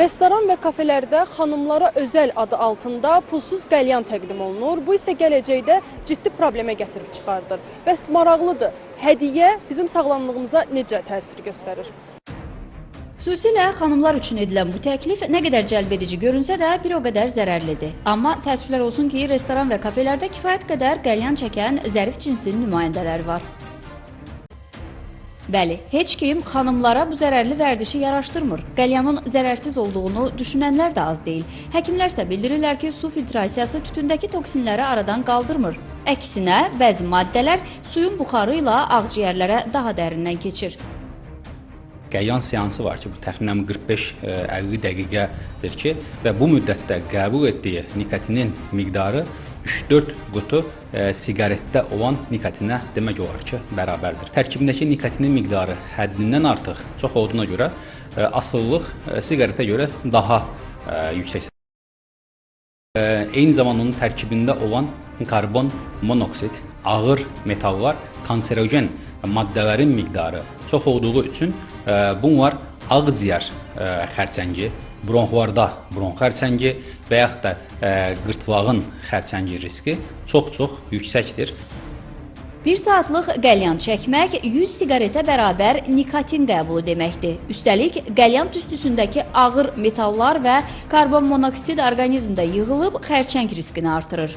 Restoran və kafelərdə xanımlara özəl adı altında pulsuz qəlyan təqdim olunur. Bu isə gələcəkdə ciddi problemə gətirib çıxardır. Bəs maraqlıdır, hədiyyə bizim sağlamlığımıza necə təsir göstərir? Xüsusilə xanımlar üçün edilən bu təklif nə qədər cəlbedici görünsə də bir o qədər zərərlidir. Amma təəssüflər olsun ki, restoran və kafelərdə kifayət qədər qəlyan çəkən zərif cinsin nümayəndələri var. Bəli, heç kim xanımlara bu zərərli vərdişi yaraşdırmır. Qəlyanın zərərsiz olduğunu düşünənlər də az deyil. Həkimlər isə bildirirlər ki, su filtrasiyası tütündəki toksinləri aradan qaldırmır. Əksinə, bəzi maddələr suyun buxarı ilə ağciyərlərə daha dərindən keçir. Qəlyan seansı var ki, bu təxminən 45-50 dəqiqədir ki, və bu müddətdə qəbul etdiyi nikotinin miqdarı 3-4 qutu siqaretdə olan nikotinə demək olar ki, bərabərdir. Tərkibindəki nikotinin miqdarı həddindən artıq çox olduğuna görə asıllıq siqaretə görə daha yüksək. Eyni zamanda onun tərkibində olan karbon monoksid, ağır metallar, kanserogen maddələrin miqdarı çox olduğu üçün bunlar ağciyər xərçəngi, bronxlarda bronx xərçəngi və yaxud da qırtlağın xərçəngi riski çox-çox yüksəkdir. 1 saatlıq qəlyan çəkmək 100 siqaretə bərabər nikotin qəbulu deməkdir. Üstəlik, qəlyan tüstüsündəki ağır metallar və karbon monoksid orqanizmdə yığılıb xərçəng riskini artırır.